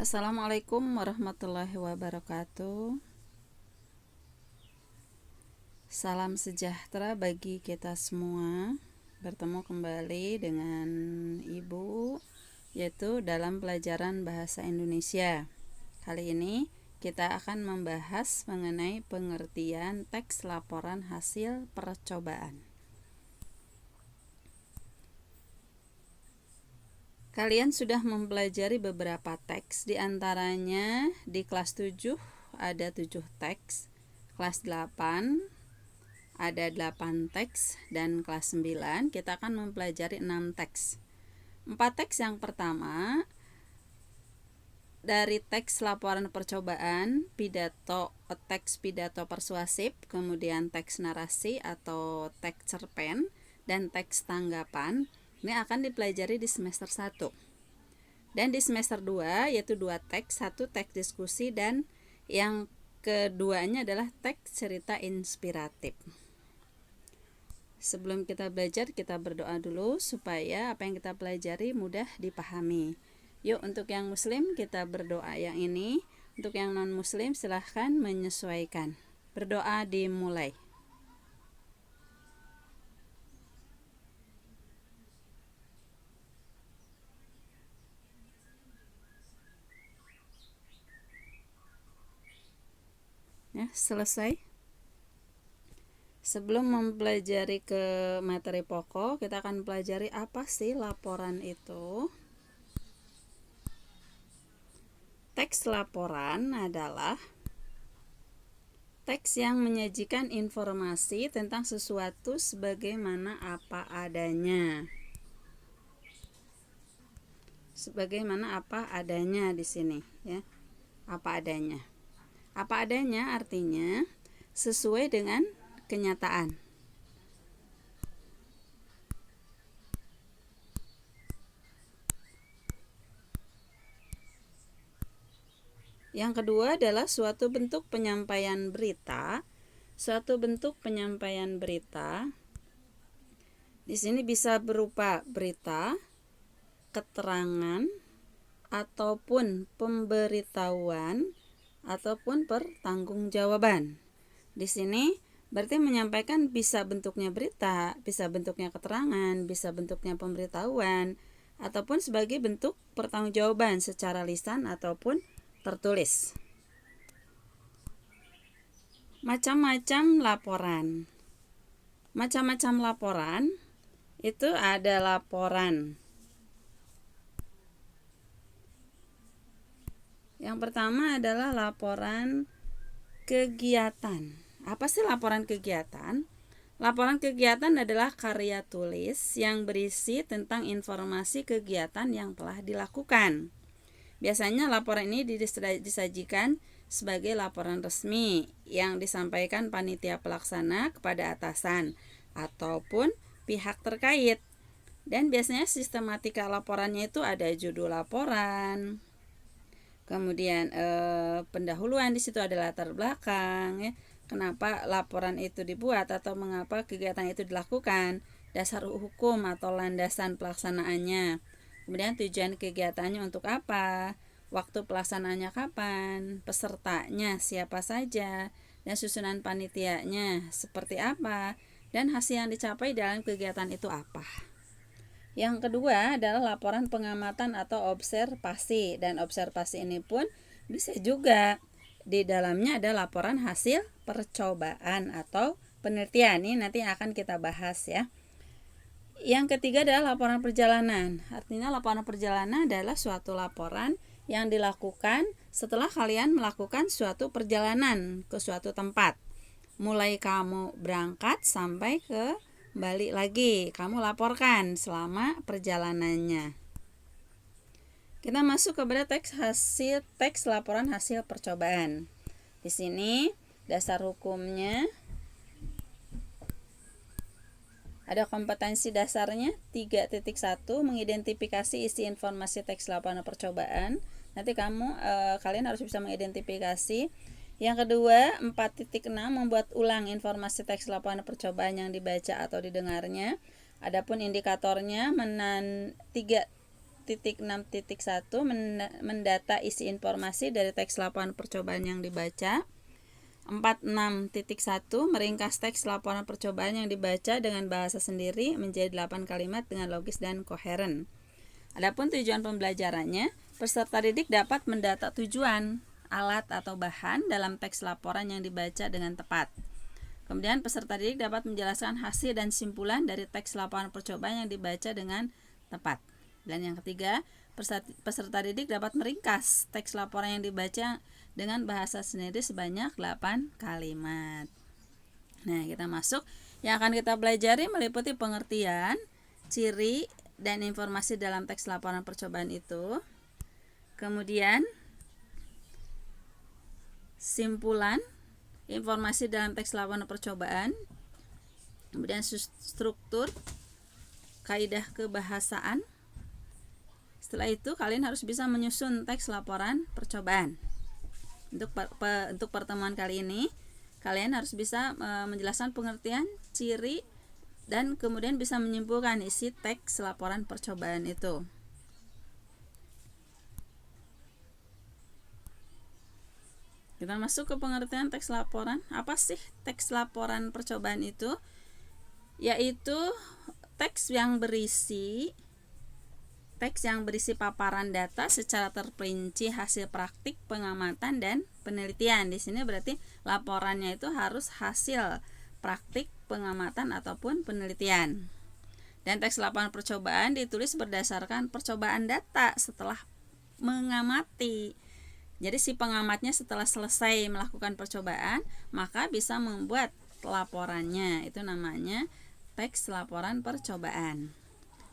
Assalamualaikum warahmatullahi wabarakatuh. Salam sejahtera bagi kita semua. Bertemu kembali dengan Ibu, yaitu dalam pelajaran bahasa Indonesia. Kali ini kita akan membahas mengenai pengertian teks laporan hasil percobaan. Kalian sudah mempelajari beberapa teks, diantaranya di kelas 7 ada 7 teks, kelas 8 ada 8 teks, dan kelas 9 kita akan mempelajari 6 teks. 4 teks yang pertama dari teks laporan percobaan, teks pidato persuasif, kemudian teks narasi atau teks cerpen, dan teks tanggapan. Ini akan dipelajari di semester 1. Dan di semester 2 yaitu 2 teks, 1 teks diskusi dan yang keduanya adalah teks cerita inspiratif. Sebelum kita belajar, kita berdoa dulu supaya apa yang kita pelajari mudah dipahami. Yuk, untuk yang muslim kita berdoa yang ini, untuk yang non muslim silahkan menyesuaikan. Berdoa dimulai. Ya, selesai. Sebelum mempelajari ke materi pokok, kita akan pelajari apa sih laporan itu. Teks laporan adalah teks yang menyajikan informasi tentang sesuatu sebagaimana apa adanya. Sebagaimana apa adanya di sini, ya. Apa adanya. Apa adanya artinya sesuai dengan kenyataan. Yang kedua adalah suatu bentuk penyampaian berita. Suatu bentuk penyampaian berita di sini bisa berupa berita, keterangan, ataupun pemberitahuan, ataupun pertanggungjawaban. Di sini berarti menyampaikan bisa bentuknya berita, bisa bentuknya keterangan, bisa bentuknya pemberitahuan, ataupun sebagai bentuk pertanggungjawaban secara lisan ataupun tertulis. Macam-macam laporan. Macam-macam laporan itu ada laporan. Yang pertama adalah laporan kegiatan. Apa sih laporan kegiatan? Laporan kegiatan adalah karya tulis yang berisi tentang informasi kegiatan yang telah dilakukan. Biasanya laporan ini disajikan sebagai laporan resmi yang disampaikan panitia pelaksana kepada atasan ataupun pihak terkait. Dan biasanya sistematika laporannya itu ada judul laporan, kemudian pendahuluan, di situ ada latar belakang, ya. Kenapa laporan itu dibuat atau mengapa kegiatan itu dilakukan, dasar hukum atau landasan pelaksanaannya, kemudian tujuan kegiatannya untuk apa, waktu pelaksanaannya kapan, pesertanya siapa saja, dan susunan panitianya seperti apa, dan hasil yang dicapai dalam kegiatan itu apa. Yang kedua adalah laporan pengamatan atau observasi, dan observasi ini pun bisa juga di dalamnya ada laporan hasil percobaan atau penelitian. Ini nanti akan kita bahas, ya. Yang ketiga adalah laporan perjalanan. Artinya laporan perjalanan adalah suatu laporan yang dilakukan setelah kalian melakukan suatu perjalanan ke suatu tempat. Mulai kamu berangkat sampai ke balik lagi, kamu laporkan selama perjalanannya. Kita masuk kepada teks laporan hasil percobaan. Di sini dasar hukumnya ada kompetensi dasarnya 3.1, mengidentifikasi isi informasi teks laporan percobaan. Nanti kalian harus bisa mengidentifikasi. Yang kedua, 4.6, membuat ulang informasi teks laporan percobaan yang dibaca atau didengarnya. Adapun indikatornya 3 4.6.1 mendata isi informasi dari teks laporan percobaan yang dibaca. 46.1 meringkas teks laporan percobaan yang dibaca dengan bahasa sendiri menjadi 8 kalimat dengan logis dan koheren. Adapun tujuan pembelajarannya, peserta didik dapat mendata tujuan, alat atau bahan dalam teks laporan yang dibaca dengan tepat. Kemudian peserta didik dapat menjelaskan hasil dan simpulan dari teks laporan percobaan yang dibaca dengan tepat. Dan yang ketiga, peserta didik dapat meringkas teks laporan yang dibaca dengan bahasa sendiri sebanyak 8 kalimat. Nah, kita masuk. Yang akan kita pelajari meliputi pengertian, ciri, dan informasi dalam teks laporan percobaan itu. Kemudian, simpulan, informasi dalam teks laporan percobaan. Kemudian struktur, kaidah kebahasaan. Setelah itu, kalian harus bisa menyusun teks laporan percobaan. Untuk pertemuan kali ini, kalian harus bisa menjelaskan pengertian, ciri, dan kemudian bisa menyimpulkan isi teks laporan percobaan itu. Kita masuk ke pengertian teks laporan. Apa sih teks laporan percobaan itu? Yaitu teks yang berisi paparan data secara terperinci hasil praktik, pengamatan, dan penelitian. Di sini berarti laporannya itu harus hasil praktik, pengamatan, ataupun penelitian. Dan teks laporan percobaan ditulis berdasarkan percobaan data setelah mengamati. Jadi si pengamatnya setelah selesai melakukan percobaan, maka bisa membuat laporannya. Itu namanya teks laporan percobaan.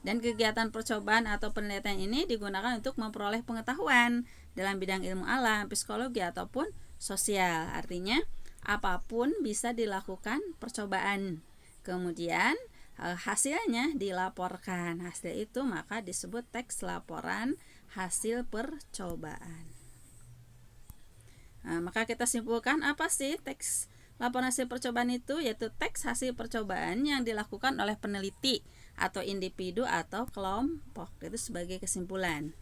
Dan kegiatan percobaan atau penelitian ini digunakan untuk memperoleh pengetahuan dalam bidang ilmu alam, psikologi, ataupun sosial. Artinya, apapun bisa dilakukan percobaan. Kemudian, hasilnya dilaporkan. Hasil itu maka disebut teks laporan hasil percobaan. Nah, maka kita simpulkan apa sih teks laporan hasil percobaan itu, yaitu teks hasil percobaan yang dilakukan oleh peneliti atau individu atau kelompok. Itu sebagai kesimpulan.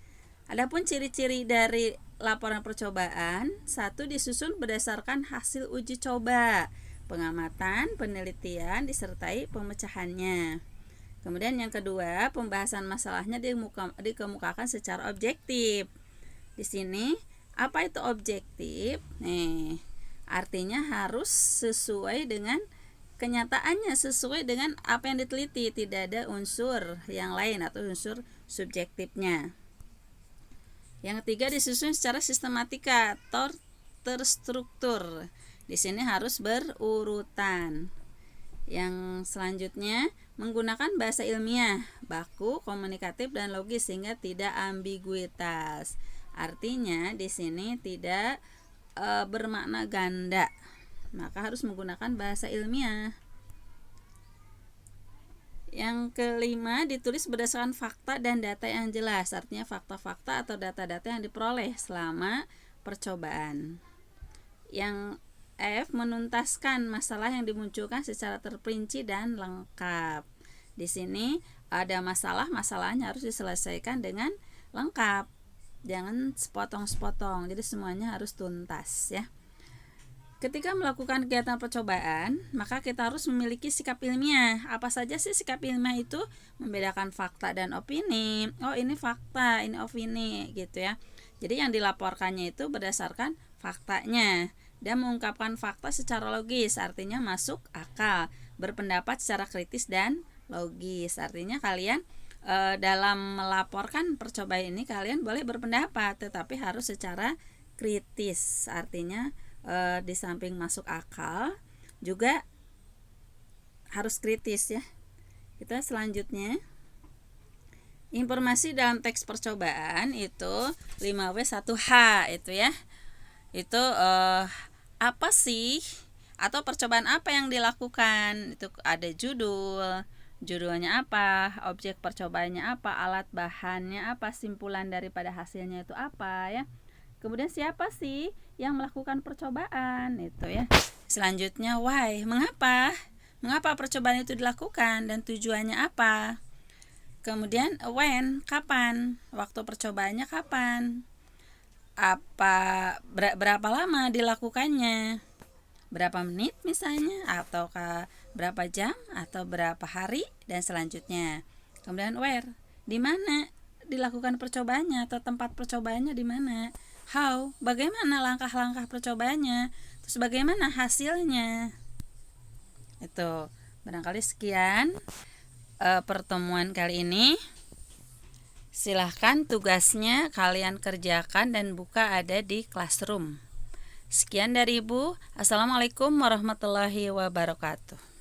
Adapun ciri-ciri dari laporan percobaan, 1, disusun berdasarkan hasil uji coba, pengamatan, penelitian disertai pemecahannya. Kemudian yang kedua, pembahasan masalahnya dikemukakan secara objektif. Di sini apa itu objektif? Artinya harus sesuai dengan kenyataannya, sesuai dengan apa yang diteliti, tidak ada unsur yang lain atau unsur subjektifnya. Yang ketiga, disusun secara sistematika atau terstruktur. Di sini harus berurutan. Yang selanjutnya, menggunakan bahasa ilmiah, baku, komunikatif, dan logis sehingga tidak ambiguitas. Artinya di sini tidak bermakna ganda. Maka harus menggunakan bahasa ilmiah. Yang kelima, ditulis berdasarkan fakta dan data yang jelas. Artinya fakta-fakta atau data-data yang diperoleh selama percobaan. Yang F, menuntaskan masalah yang dimunculkan secara terperinci dan lengkap. Di sini ada masalahnya harus diselesaikan dengan lengkap. Jangan sepotong-sepotong. Jadi semuanya harus tuntas ya. Ketika melakukan kegiatan percobaan, maka kita harus memiliki sikap ilmiah. Apa saja sih sikap ilmiah itu? Membedakan fakta dan opini. Oh, ini fakta, ini opini gitu ya. Jadi yang dilaporkannya itu berdasarkan faktanya dan mengungkapkan fakta secara logis, artinya masuk akal, berpendapat secara kritis dan logis. Artinya kalian dalam melaporkan percobaan ini kalian boleh berpendapat, tetapi harus secara kritis. Artinya di samping masuk akal juga harus kritis ya. Kita selanjutnya, informasi dalam teks percobaan itu 5W1H itu ya. Itu apa sih atau percobaan apa yang dilakukan? Itu ada judulnya apa, objek percobaannya apa, alat bahannya apa, simpulan daripada hasilnya itu apa ya. Kemudian siapa sih yang melakukan percobaan itu ya. Selanjutnya why, mengapa percobaan itu dilakukan dan tujuannya apa. Kemudian when, kapan? Waktu percobaannya kapan? Berapa lama dilakukannya? Berapa menit misalnya, ataukah berapa jam, atau berapa hari, dan selanjutnya. Kemudian where, di mana dilakukan percobaannya atau tempat percobaannya di mana. How, bagaimana langkah-langkah percobaannya. Terus bagaimana hasilnya. Itu barangkali sekian pertemuan kali ini. Silahkan tugasnya kalian kerjakan dan buka ada di Classroom. Sekian dari Ibu. Assalamualaikum warahmatullahi wabarakatuh.